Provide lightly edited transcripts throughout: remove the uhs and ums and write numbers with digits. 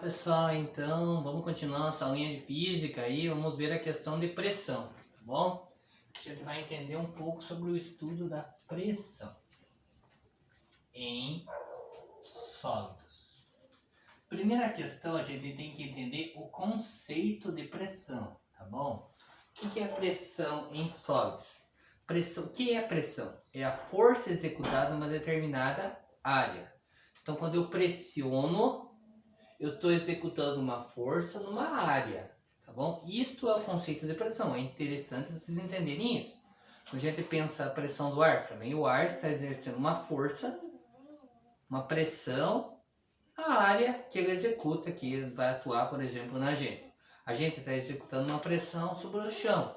pessoal, então vamos continuar nossa aulinha de física aí, vamos ver a questão de pressão, tá bom? A gente vai entender um pouco sobre o estudo da pressão em sólidos. Primeira questão, a gente tem que entender o conceito de pressão, tá bom? O que é pressão em sólidos? O que é pressão? É a força executada em uma determinada área. Então, quando eu pressiono, eu estou executando uma força numa área, tá bom? Isto é o conceito de pressão. É interessante vocês entenderem isso. Quando a gente pensa a pressão do ar, também o ar está exercendo uma força, uma pressão na área que ele executa, que vai atuar, por exemplo, na gente. A gente está executando uma pressão sobre o chão.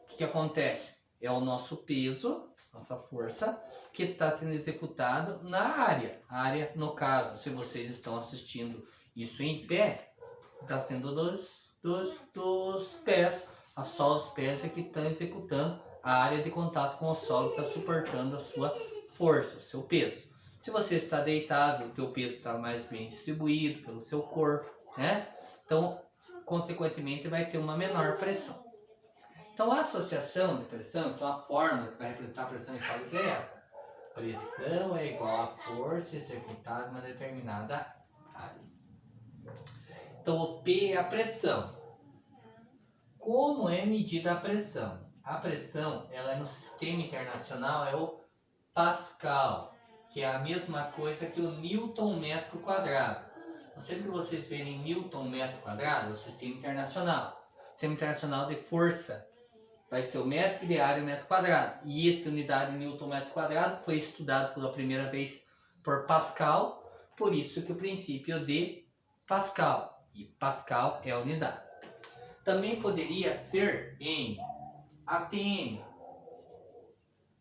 O que acontece? É o nosso peso, nossa força, que está sendo executado na área. A área, no caso, se vocês estão assistindo isso em pé, está sendo dos pés, a sola dos pés é que estão executando a área de contato com o solo, que está suportando a sua força, o seu peso. Se você está deitado, o teu peso está mais bem distribuído pelo seu corpo, né? Então, consequentemente, vai ter uma menor pressão. Então, a associação de pressão, então a fórmula que vai representar a pressão em sólidos é essa. Pressão é igual a força executada em uma determinada área. Então, o P é a pressão. Como é medida a pressão? A pressão, ela no sistema internacional é o Pascal, que é a mesma coisa que o Newton metro quadrado. Então, sempre que vocês verem Newton metro quadrado, é o sistema internacional. O sistema internacional de força vai ser o metro de área metro quadrado. E essa unidade Newton metro quadrado foi estudado pela primeira vez por Pascal, por isso que o princípio de Pascal. E Pascal é a unidade. Também poderia ser em ATM,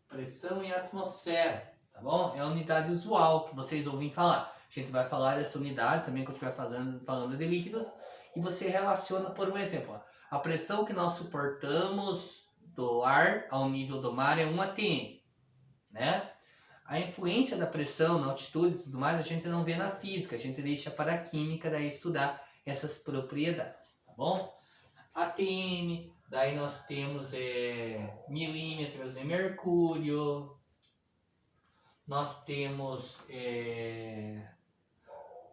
pressão em atmosfera, tá bom? É a unidade usual que vocês ouvem falar. A gente vai falar dessa unidade também quando estiver falando de líquidos. E você relaciona, por um exemplo, ó, a pressão que nós suportamos do ar ao nível do mar é 1 atm, né? A influência da pressão na altitude e tudo mais a gente não vê na física, a gente deixa para a química daí estudar essas propriedades, tá bom? ATM, daí nós temos milímetros de mercúrio, nós temos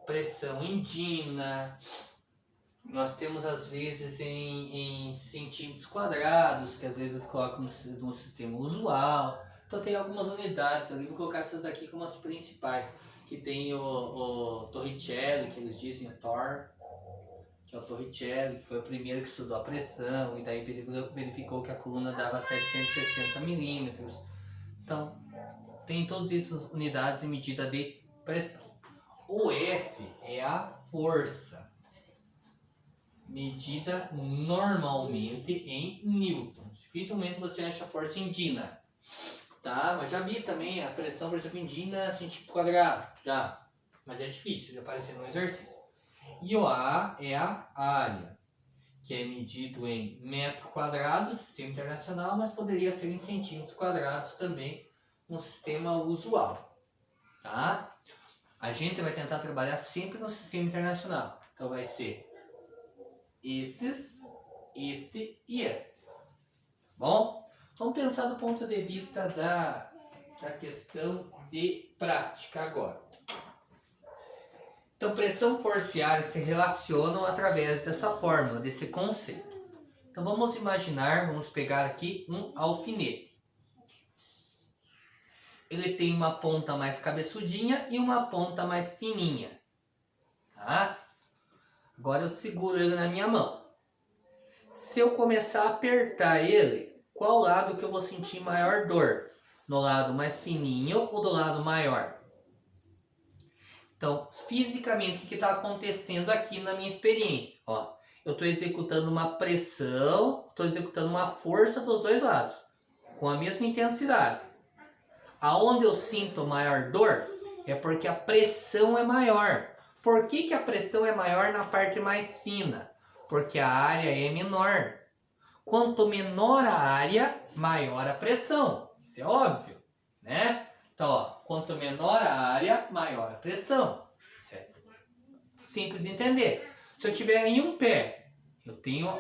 pressão em Dina, nós temos às vezes em centímetros quadrados, que às vezes colocam no sistema usual. Então tem algumas unidades ali, vou colocar essas daqui como as principais. Que tem o Torricelli, que eles dizem o Thor, que é o Torricelli, que foi o primeiro que estudou a pressão, e daí verificou que a coluna dava 760 milímetros. Então, tem todas essas unidades em medida de pressão. O F é a força, medida normalmente em newtons. Dificilmente você acha força em Dina, tá? Mas já vi também a pressão, por exemplo, em Dina centímetro quadrado, já. Mas é difícil de aparecer no exercício. E o A é a área, que é medido em metro quadrado, sistema internacional, mas poderia ser em centímetros quadrados também, no sistema usual, tá? A gente vai tentar trabalhar sempre no sistema internacional. Então vai ser este e este. Bom, vamos pensar do ponto de vista da questão de prática agora. Então, pressão, força e área se relacionam através dessa fórmula, desse conceito. Então, vamos imaginar, vamos pegar aqui um alfinete. Ele tem uma ponta mais cabeçudinha e uma ponta mais fininha, tá? Agora eu seguro ele na minha mão. Se eu começar a apertar ele, qual lado que eu vou sentir maior dor? No lado mais fininho ou do lado maior? Então, fisicamente, o que está acontecendo aqui na minha experiência? Ó, eu estou executando uma pressão, estou executando uma força dos dois lados, com a mesma intensidade. Aonde eu sinto maior dor é porque a pressão é maior. Por que a pressão é maior na parte mais fina? Porque a área é menor. Quanto menor a área, maior a pressão. Isso é óbvio, né? Então, ó, quanto menor a área, maior a pressão. Certo? Simples de entender. Se eu tiver em um pé, eu tenho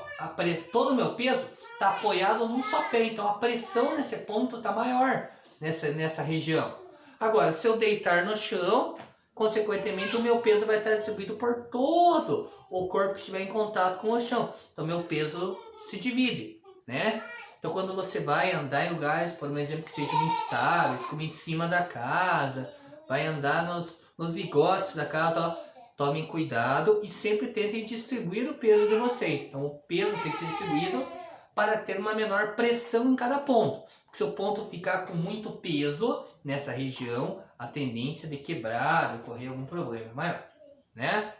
todo o meu peso está apoiado num só pé, então a pressão nesse ponto está maior nessa região. Agora, se eu deitar no chão, consequentemente o meu peso vai estar distribuído por todo o corpo que estiver em contato com o chão. Então meu peso se divide, né? Então quando você vai andar em lugares, por exemplo, que sejam instáveis, como em cima da casa, vai andar nos vigotes da casa, ó, tomem cuidado e sempre tentem distribuir o peso de vocês. Então o peso tem que ser distribuído para ter uma menor pressão em cada ponto. Porque se o ponto ficar com muito peso nessa região, a tendência de quebrar, de ocorrer algum problema é maior, né?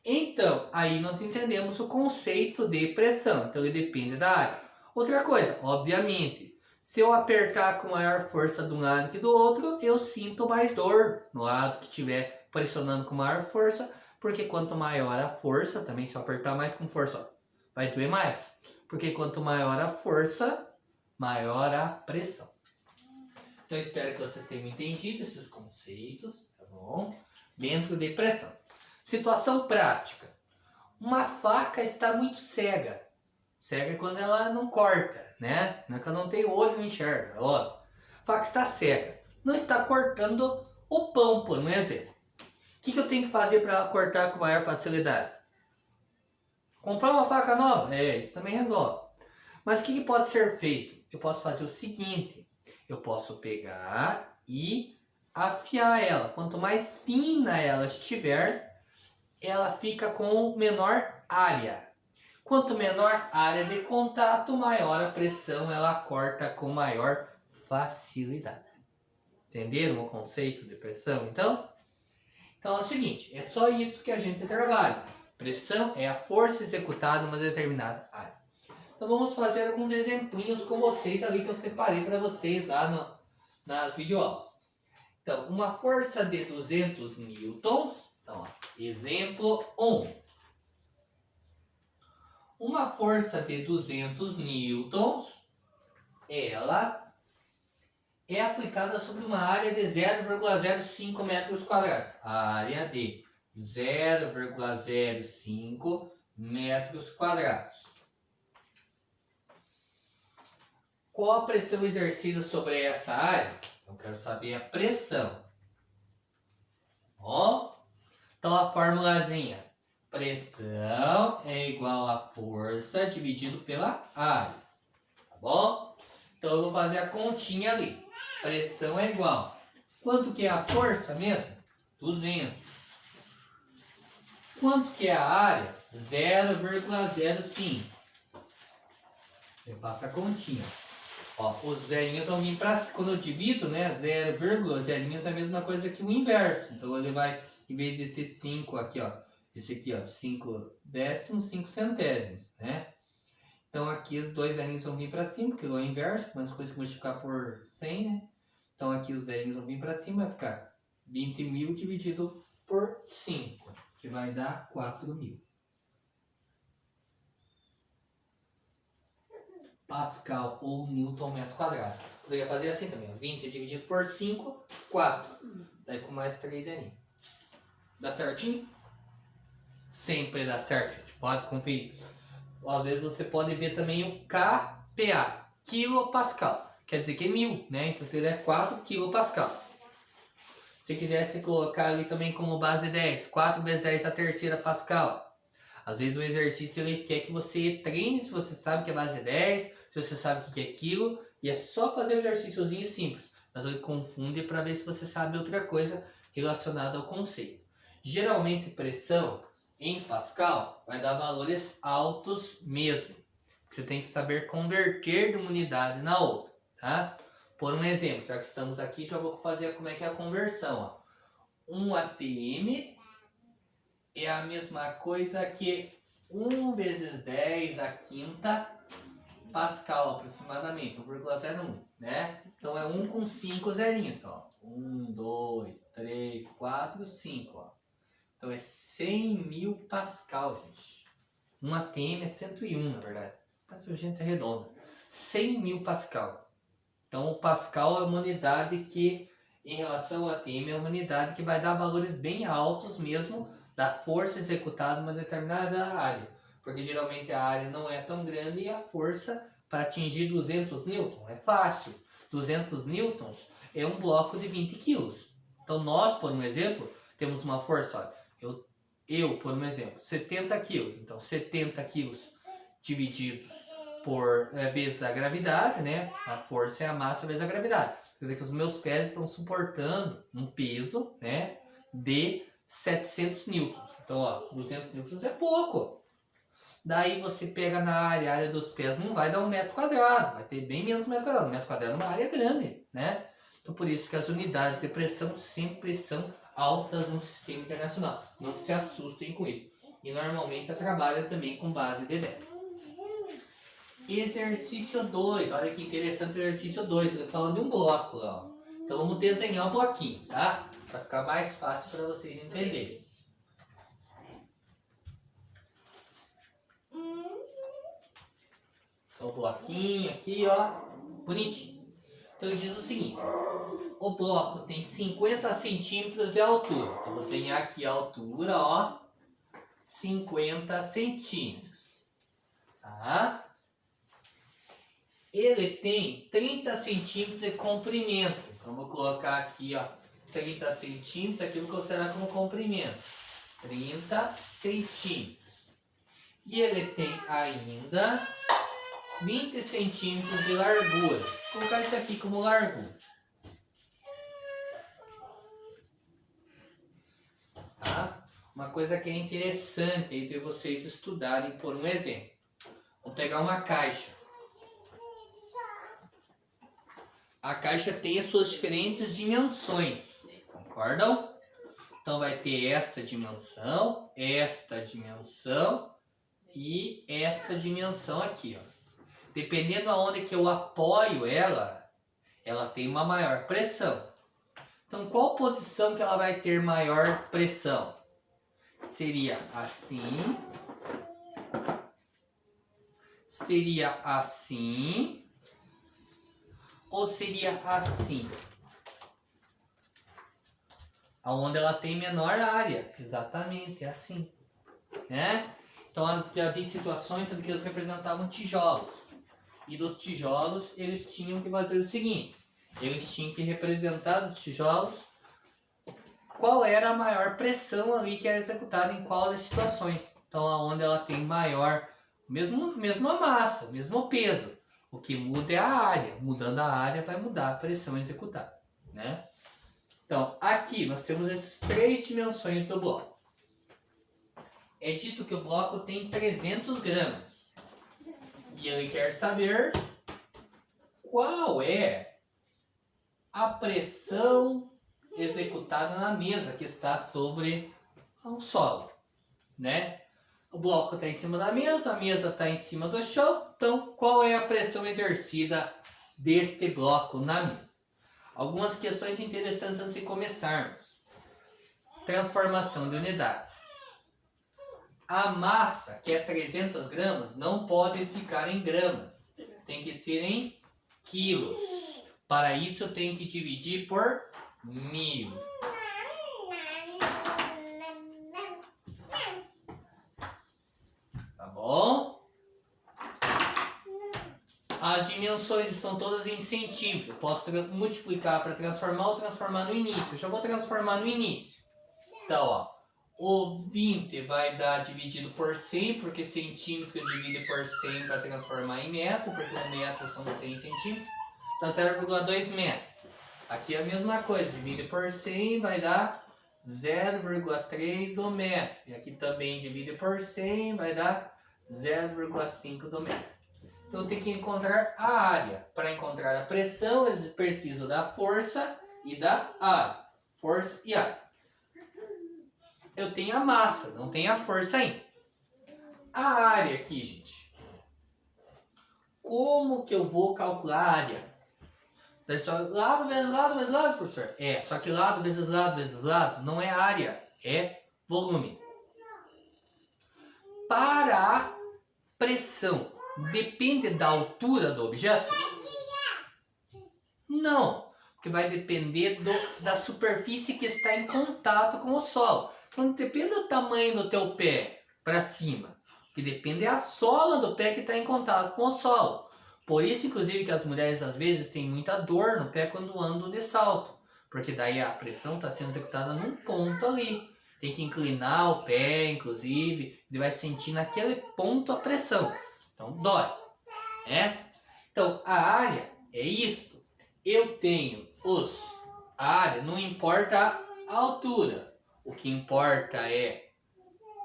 Então, aí nós entendemos o conceito de pressão. Então ele depende da área. Outra coisa, obviamente, se eu apertar com maior força de um lado que do outro, eu sinto mais dor no lado que estiver pressionando com maior força, porque quanto maior a força, também se eu apertar mais com força, ó, vai doer mais. Porque quanto maior a força, maior a pressão. Então eu espero que vocês tenham entendido esses conceitos, tá bom? Dentro de pressão. Situação prática. Uma faca está muito cega. Cega é quando ela não corta, né? Não é que ela não tem olho, não enxerga, é óbvio. A faca está cega. Não está cortando o pão, por um exemplo. O que eu tenho que fazer para ela cortar com maior facilidade? Comprar uma faca nova? Isso também resolve. Mas o que pode ser feito? Eu posso fazer o seguinte. Eu posso pegar e afiar ela. Quanto mais fina ela estiver, ela fica com menor área. Quanto menor área de contato, maior a pressão, ela corta com maior facilidade. Entenderam o conceito de pressão, então? Então é o seguinte, é só isso que a gente trabalha. Pressão é a força executada em uma determinada área. Então vamos fazer alguns exemplinhos com vocês ali que eu separei para vocês lá nas videoaulas. Então, uma força de 200 newtons. Então, ó, exemplo 1. Uma força de 200 newtons, ela é aplicada sobre uma área de 0,05 metros quadrados. Área de 0,05 metros quadrados. Qual a pressão exercida sobre essa área? Eu quero saber a pressão. Ó, então a formulazinha. Pressão é igual a força dividido pela área. Tá bom? Então eu vou fazer a continha ali. Pressão é igual. Quanto que é a força mesmo? 200. Quanto que é a área? 0,05. Eu faço a continha. Ó, os zerinhos vão vir para... Quando eu divido, né? 0, zerinhos é a mesma coisa que o inverso. Então ele vai, em vez de ser 5 aqui, ó. Esse aqui, ó, 5 décimos, 5 centésimos, né? Então aqui os dois zerinhos vão vir para cima, porque é o inverso, mas coisa que multiplicar por 100, né? Então aqui os zerinhos vão vir para cima, vai ficar 20.000 dividido por 5, que vai dar 4.000. Pascal ou Newton metro quadrado. Poderia fazer assim também, ó. 20 dividido por 5, 4. Daí com mais 3 zerinhos. Dá certinho? Sempre dá certo, gente. Pode conferir. Ou, às vezes você pode ver também o kPa, quilopascal. Quer dizer que é 1000, né? Então seria 4 quilopascal. Se quisesse colocar ali também como base 10, 4 vezes 10 a terceira pascal. Às vezes o exercício ele quer que você treine se você sabe que é base 10, se você sabe o que é quilo, e é só fazer um exercíciozinho simples. Mas ele confunde para ver se você sabe outra coisa relacionada ao conceito. Geralmente pressão em Pascal vai dar valores altos mesmo. Você tem que saber converter de uma unidade na outra, tá? Por um exemplo, já que estamos aqui, já vou fazer como é que é a conversão. Ó. 1 atm é a mesma coisa que 1 vezes 10 a quinta Pascal, aproximadamente, 1,01, né? Então é 1 com 5 zerinhos, ó. 1, 2, 3, 4, 5, ó. Então é 100.000 Pascal, gente. 1 atm é 101, na verdade. Mas a gente é redonda. 100.000 Pascal. Então o Pascal é uma unidade que, em relação ao atm, é uma unidade que vai dar valores bem altos mesmo da força executada em uma determinada área. Porque geralmente a área não é tão grande e a força para atingir 200 newtons é fácil. 200 newtons é um bloco de 20 quilos. Então nós, por um exemplo, temos uma força, olha, eu por um exemplo, 70 quilos. Então 70 quilos divididos por vezes a gravidade, né? A força é a massa vezes a gravidade. Quer dizer que os meus pés estão suportando um peso, né, de 700 newtons. Então, ó, 200 newtons é pouco. Daí você pega na área, a área dos pés não vai dar 1 metro quadrado, vai ter bem menos 1 metro quadrado. 1 metro quadrado é uma área grande, né? Então, por isso que as unidades de pressão sempre são altas no sistema internacional. Não se assustem com isso. E normalmente trabalha também com base de 10. Exercício 2. Olha que interessante o exercício 2. Ele falando de um bloco lá, ó. Então vamos desenhar um bloquinho, tá? Para ficar mais fácil para vocês entenderem. Então o bloquinho aqui, ó. Bonitinho. Então ele diz o seguinte. O bloco tem 50 centímetros de altura. Então vou desenhar aqui a altura, ó. 50 centímetros. Tá? Ele tem 30 centímetros de comprimento. Então, vou colocar aqui, ó, 30 centímetros. Aqui eu vou considerar como comprimento. 30 centímetros. E ele tem ainda 20 centímetros de largura. Vou colocar isso aqui como largura. Tá? Uma coisa que é interessante aí de vocês estudarem por um exemplo. Vamos pegar uma caixa. A caixa tem as suas diferentes dimensões, concordam? Então vai ter esta dimensão e esta dimensão aqui, ó. Dependendo aonde que eu apoio ela tem uma maior pressão. Então qual posição que ela vai ter maior pressão? Seria assim. Seria assim. Ou seria assim? Onde ela tem menor área. Exatamente, é assim. Né? Então já vi situações em que eles representavam tijolos. E dos tijolos eles tinham que fazer o seguinte. Eles tinham que representar dos tijolos qual era a maior pressão ali que era executada em qual das situações. Então onde ela tem maior, mesma massa, mesmo peso. O que muda é a área. Mudando a área vai mudar a pressão executada, né? Então, aqui nós temos essas 3 dimensões do bloco. É dito que o bloco tem 300 gramas. E ele quer saber qual é a pressão executada na mesa que está sobre o solo, né? O bloco está em cima da mesa, a mesa está em cima do chão. Então, qual é a pressão exercida deste bloco na mesa? Algumas questões interessantes antes de começarmos. Transformação de unidades. A massa, que é 300 gramas, não pode ficar em gramas. Tem que ser em quilos. Para isso, eu tenho que dividir por 1000. Bom, as dimensões estão todas em centímetros. Posso multiplicar para transformar ou transformar no início. Eu já vou transformar no início. Então, ó, o 20 vai dar dividido por 100, porque centímetro divide por 100 para transformar em metro, porque 1 metro são 100 centímetros. Então, 0,2 metros. Aqui é a mesma coisa, divide por 100 vai dar 0,3 do metro. E aqui também divide por 100 vai dar 0,5 do metro. Então eu tenho que encontrar a área. Para encontrar a pressão, eu preciso da força e da área. Força e área. Eu tenho a massa, não tenho a força ainda. A área aqui, gente. Como que eu vou calcular a área? Só lado vezes lado vezes lado, professor. Só que lado vezes lado não é área, é volume. Para a pressão, depende da altura do objeto? Não, porque vai depender da superfície que está em contato com o solo. Não depende do tamanho do teu pé para cima. O que depende é a sola do pé que está em contato com o solo. Por isso, inclusive, que as mulheres às vezes têm muita dor no pé quando andam de salto. Porque daí a pressão está sendo executada num ponto ali. Tem que inclinar o pé, inclusive. Ele vai sentir naquele ponto a pressão. Então, dói. Né? Então, a área é isto. Eu tenho a área, não importa a altura. O que importa é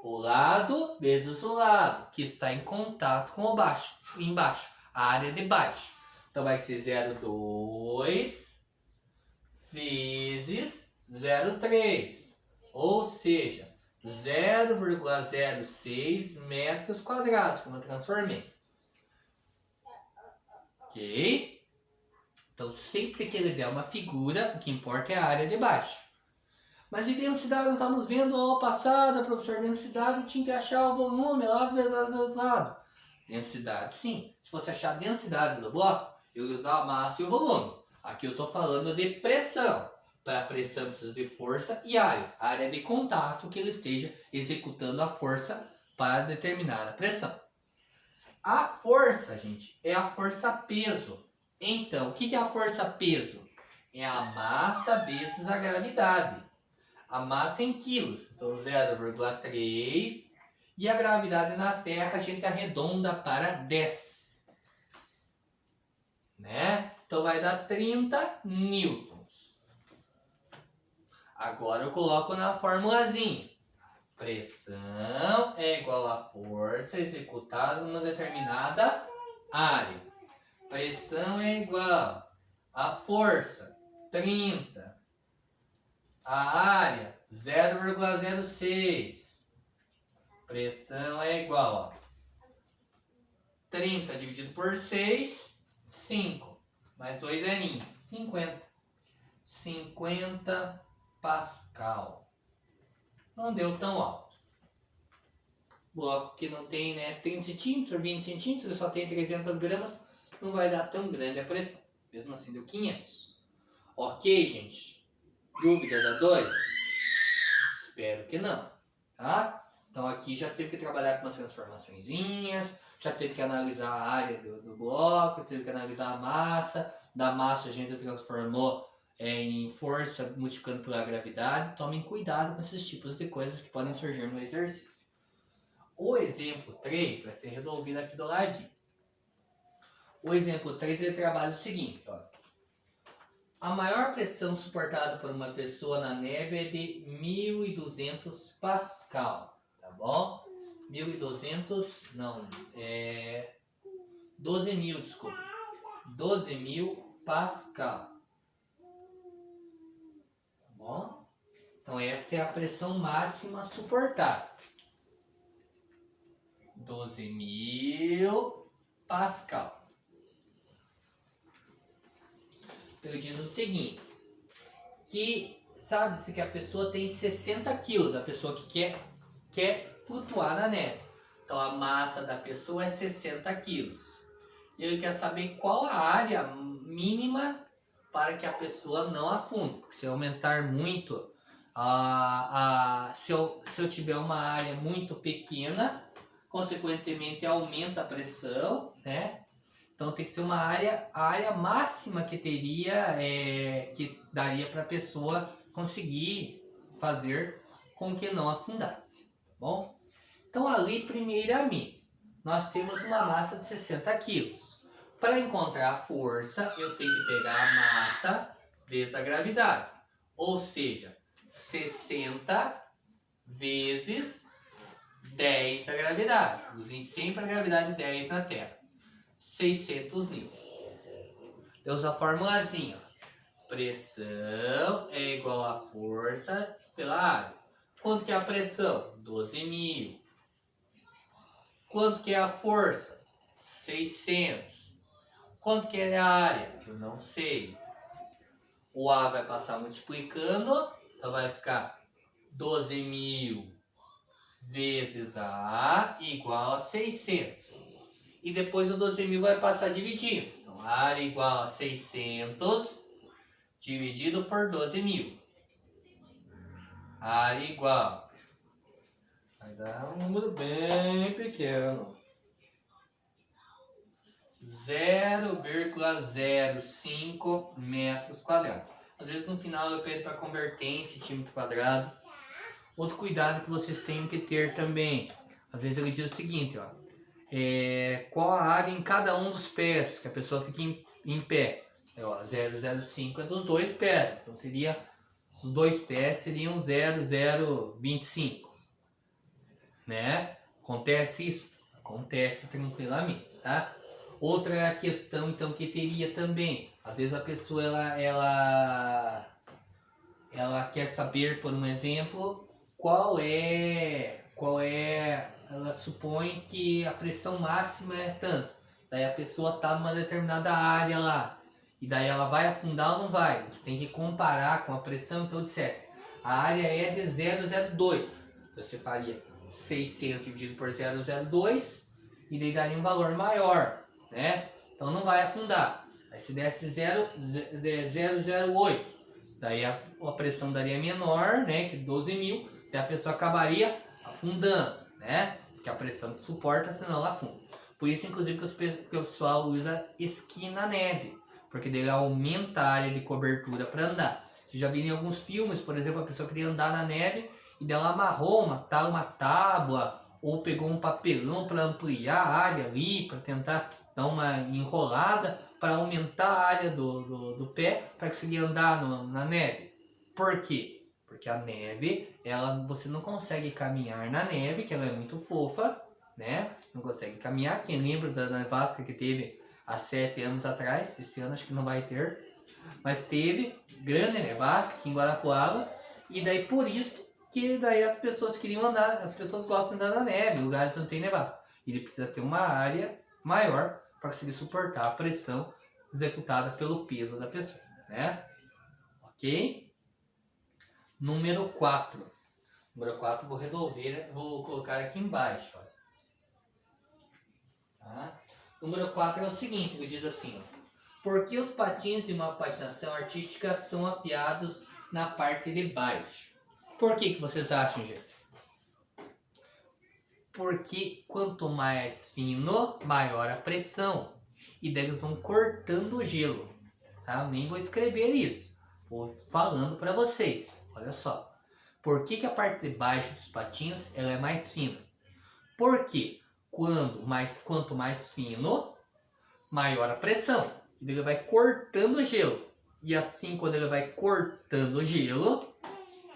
o lado vezes o lado, que está em contato com o baixo, embaixo, a área de baixo. Então vai ser 0,2 vezes 0,3, ou seja, 0,06 metros quadrados, como eu transformei. Ok? Então sempre que ele der uma figura, o que importa é a área de baixo. Mas em densidade, nós estávamos vendo a aula passada, professor, densidade tinha que achar o volume, lado vezes lado. Densidade, sim. Se fosse achar a densidade do bloco, eu ia usar a massa e o volume. Aqui eu estou falando de pressão. Para a pressão precisa de força e área. A área de contato que ele esteja executando a força para determinar a pressão. A força, gente, é a força-peso. Então, o que é a força-peso? É a massa vezes a gravidade. A massa em quilos, então 0,3, e a gravidade na Terra a gente arredonda para 10, né? Então vai dar 30 newtons. Agora eu coloco na formulazinha. Pressão é igual a força executada numa determinada área. Pressão é igual a força, 30. A área, 0,06. Pressão é igual a 30 dividido por 6, 5. Mais 2 zerinhos, 50. 50 Pascal. Não deu tão alto. Bloco que não tem, né, 30 centímetros, 20 centímetros, ele só tem 300 gramas, não vai dar tão grande a pressão. Mesmo assim deu 500. Ok, gente? Dúvida da 2? Espero que não, tá? Então aqui já teve que trabalhar com umas transformaçõezinhas, já teve que analisar a área do bloco, teve que analisar a massa. Da massa a gente transformou em força multiplicando pela gravidade. Tomem cuidado com esses tipos de coisas que podem surgir no exercício. O exemplo 3 vai ser resolvido aqui do ladinho. O exemplo 3 ele trabalha o seguinte, ó. A maior pressão suportada por uma pessoa na neve é de 1.200 Pascal, tá bom? 1.200, não, 12.000, desculpa. 12.000 Pascal. Tá bom? Então esta é a pressão máxima suportada. 12.000 Pascal. Ele diz o seguinte, que sabe-se que a pessoa tem 60 quilos, a pessoa que quer flutuar na neve. Então a massa da pessoa é 60 quilos. E ele quer saber qual a área mínima para que a pessoa não afunde. Porque se aumentar muito, se eu tiver uma área muito pequena, consequentemente aumenta a pressão, né? Então tem que ser uma área, a área máxima que teria, que daria para a pessoa conseguir fazer com que não afundasse, tá bom? Então ali, primeiramente, nós temos uma massa de 60 quilos. Para encontrar a força, eu tenho que pegar a massa vezes a gravidade. Ou seja, 60 vezes 10 da gravidade. Usem sempre a gravidade 10 na Terra. 600 newtons. Eu uso a formulazinha. Pressão é igual a força pela área. Quanto que é a pressão? 12.000. Quanto que é a força? 600. Quanto que é a área? Eu não sei. O A vai passar multiplicando, então vai ficar 12.000 vezes a igual a 600. E depois o 12.000 vai passar dividindo. Então, a área igual a 600 dividido por 12.000. A área igual Vai dar um número bem pequeno. 0,05 metros quadrados. Às vezes no final eu pego para converter em centímetro quadrado. Outro cuidado que vocês têm que ter também. Às vezes ele diz o seguinte, ó. Qual a área em cada um dos pés, que a pessoa fique em pé. 0,05 é dos dois pés. Então seria, os dois pés seriam 0,025. Né? Acontece isso? Acontece tranquilamente, tá? Outra questão, então, que teria também, às vezes a pessoa ela quer saber, por um exemplo, ela supõe que a pressão máxima é tanto. Daí a pessoa está numa determinada área lá, e daí ela vai afundar ou não vai. Você tem que comparar com a pressão, então dissesse, a área é de 0,02. Você faria 600 dividido por 0,02 e daí daria um valor maior, né? Então não vai afundar. Aí se desse 0,08, daí a pressão daria menor, né? Que 12.000, e a pessoa acabaria afundando, né? Porque a pressão que suporta, senão ela afunda. Por isso, inclusive, que o pessoal usa esqui na neve, porque daí aumenta a área de cobertura para andar. Você já viu em alguns filmes, por exemplo, a pessoa queria andar na neve e dela amarrou uma tábua ou pegou um papelão para ampliar a área ali, para tentar dar uma enrolada, para aumentar a área do pé, para conseguir andar na neve. Por quê? Porque a neve, você não consegue caminhar na neve, que ela é muito fofa, né? Não consegue caminhar. Quem lembra da nevasca que teve há 7 anos atrás? Esse ano acho que não vai ter. Mas teve grande nevasca aqui em Guarapuava. E daí por isso que daí as pessoas queriam andar, as pessoas gostam de andar na neve, lugares onde tem nevasca. Ele precisa ter uma área maior para conseguir suportar a pressão executada pelo peso da pessoa, né? Ok? Número 4. Número 4 vou colocar aqui embaixo. Ó. Tá? Número 4 é o seguinte, ele diz assim, ó. Por que os patins de uma patinação artística são afiados na parte de baixo? Por que vocês acham, gente? Porque quanto mais fino, maior a pressão. E daí eles vão cortando o gelo. Tá? Eu nem vou escrever isso. Vou falando para vocês. Olha só. Por que a parte de baixo dos patins ela é mais fina? Porque quanto mais fino, maior a pressão. E daí ele vai cortando o gelo. E assim, quando ele vai cortando o gelo,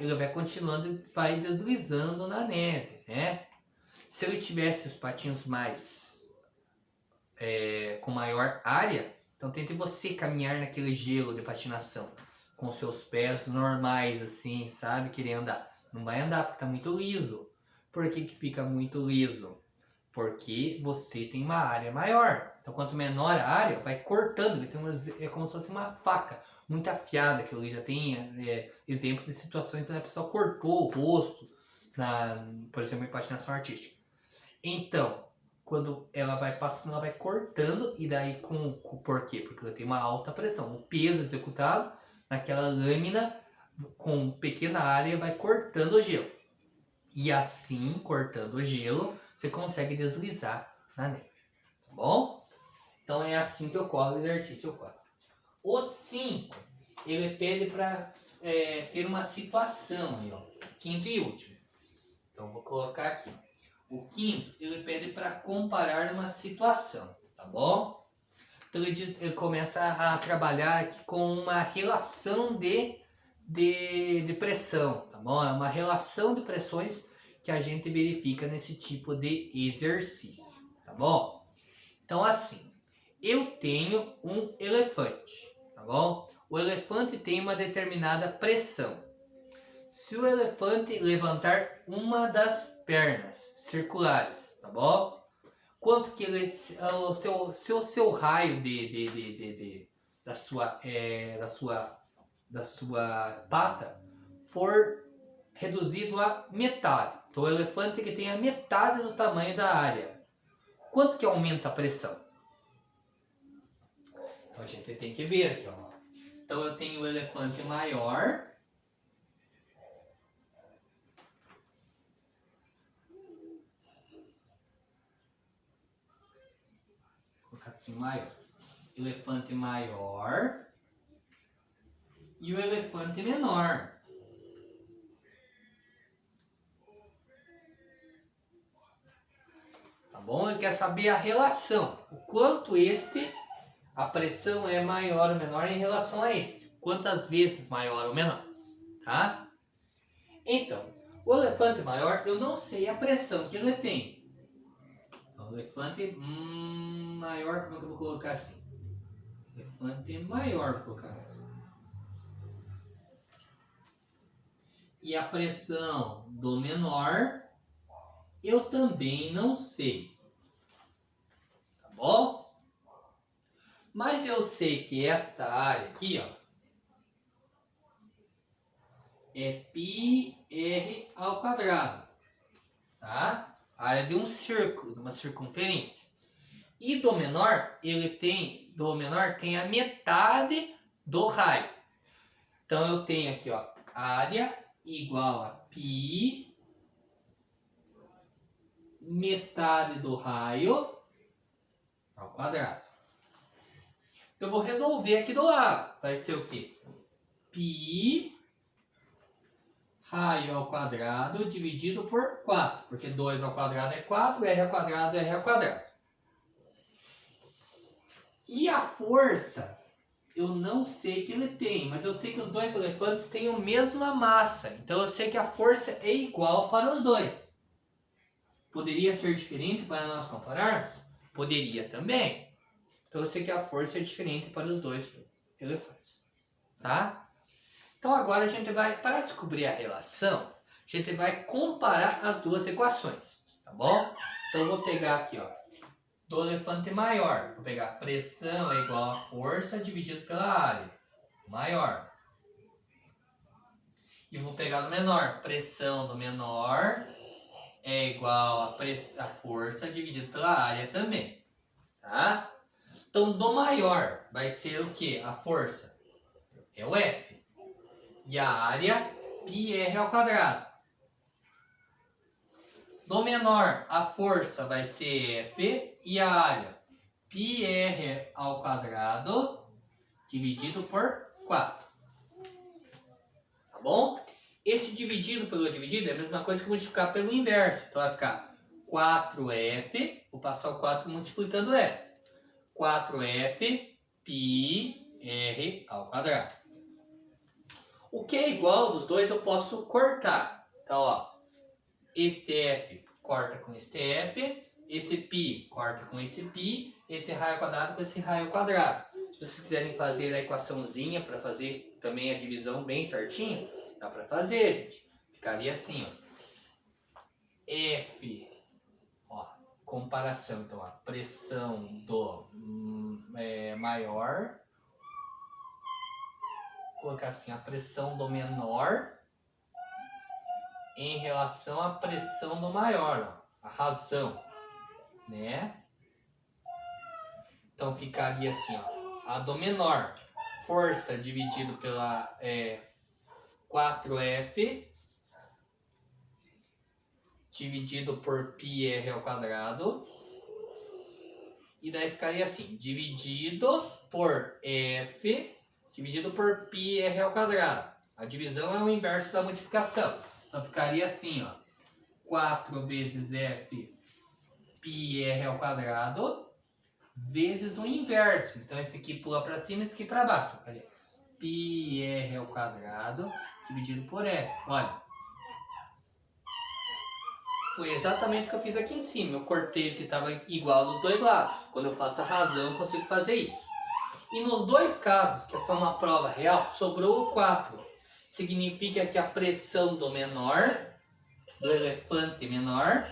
ele vai continuando e vai deslizando na neve, né? Se ele tivesse os patinhos mais com maior área, então tente você caminhar naquele gelo de patinação com seus pés normais, assim, sabe? Querer andar. Não vai andar porque tá muito liso. Por que fica muito liso? Porque você tem uma área maior. Então quanto menor a área, vai cortando. É como se fosse uma faca muito afiada, que eu já tenho exemplos de situações onde a pessoa cortou o rosto, por exemplo, em patinação artística. Então, quando ela vai passando, ela vai cortando, e daí por quê? Porque ela tem uma alta pressão. O peso executado naquela lâmina com pequena área vai cortando o gelo. E assim, cortando o gelo, você consegue deslizar na neve. Tá bom? Então é assim que ocorre o exercício 4. O 5, ele pede para ter uma situação aí, ó. Quinto e último. Então vou colocar aqui. O quinto, ele pede para comparar uma situação, tá bom? Então ele começa a trabalhar aqui com uma relação de pressão, tá bom? É uma relação de pressões que a gente verifica nesse tipo de exercício, tá bom? Então assim, eu tenho um elefante, tá bom? O elefante tem uma determinada pressão. Se o elefante levantar uma das pernas circulares, tá bom? Quanto que ele, o seu raio da sua pata for reduzido a metade. Então o elefante que tem a metade do tamanho da área. Quanto que aumenta a pressão? Então a gente tem que ver aqui, ó. Então eu tenho o elefante maior. colocar assim, maior. Elefante maior e o elefante menor. Tá bom? Ele quer saber a relação. O quanto a pressão é maior ou menor em relação a este. Quantas vezes maior ou menor. Tá? Então, o elefante maior, eu não sei a pressão que ele tem. Então, o elefante maior, como é que eu vou colocar assim? Elefante maior, vou colocar assim. E a pressão do menor, eu também não sei. Tá bom? Mas eu sei que esta área aqui, ó, é πr ao quadrado. Tá? A área de um círculo, de uma circunferência. E do menor, tem a metade do raio. Então eu tenho aqui, ó, área igual a π metade do raio ao quadrado. Eu vou resolver aqui do lado. Vai ser o quê? π raio ao quadrado dividido por 4. Porque 2 ao quadrado é 4, r ao quadrado é r ao quadrado. E a força, eu não sei que ele tem, mas eu sei que os dois elefantes têm a mesma massa. Então eu sei que a força é igual para os dois. Poderia ser diferente para nós compararmos? Poderia também. Então eu sei que a força é diferente para os dois elefantes. Tá? Então agora a gente vai, para descobrir a relação, a gente vai comparar as duas equações. Tá bom? Então eu vou pegar aqui, ó, do elefante maior. Vou pegar pressão é igual a força dividido pela área. Maior. E vou pegar do menor. Pressão do menor é igual a força dividido pela área também. Tá? Então do maior vai ser o que? A força é o F. E a área, πr ao quadrado. Do menor, a força vai ser F e a área, πr ao quadrado dividido por 4. Tá bom? Esse dividido pelo dividido é a mesma coisa que multiplicar pelo inverso. Então vai ficar 4F, vou passar o 4 multiplicando F. 4F πr ao quadrado. O que é igual dos dois eu posso cortar. Então, ó, este F corta com este F, esse π corta com esse π, esse raio ao quadrado com esse raio ao quadrado. Se vocês quiserem fazer a equaçãozinha para fazer também a divisão bem certinho, dá para fazer, gente. Ficaria assim, ó. F, ó, comparação, então, a pressão do maior, vou colocar assim, a pressão do menor em relação à pressão do maior, ó, a razão, né? Então ficaria assim, ó, a do menor, força dividido pela 4F dividido por πr ao quadrado, e daí ficaria assim, dividido por F dividido por πr ao quadrado. A divisão é o inverso da multiplicação. Então ficaria assim, ó, 4 vezes F πr ao quadrado vezes o inverso. Então esse aqui pula para cima e esse aqui para baixo. Ficaria πr ao quadrado dividido por F. Olha, foi exatamente o que eu fiz aqui em cima. Eu cortei o que estava igual dos dois lados. Quando eu faço a razão, eu consigo fazer isso. E nos dois casos, que essa é uma prova real, sobrou o 4. Significa que a pressão do menor, do elefante menor,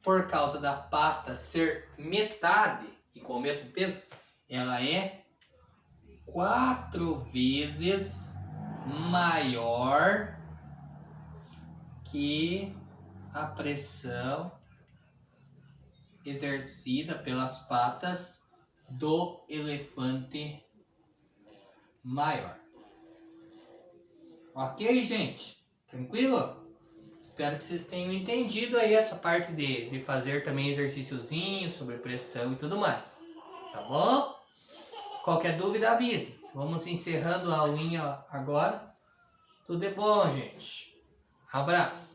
por causa da pata ser metade e com o mesmo peso, ela é 4 vezes maior que a pressão exercida pelas patas do elefante maior. Ok, gente? Tranquilo? Espero que vocês tenham entendido aí essa parte de fazer também exercíciozinho sobre pressão e tudo mais. Tá bom? Qualquer dúvida, avise. Vamos encerrando a aulinha agora. Tudo de bom, gente. Abraço.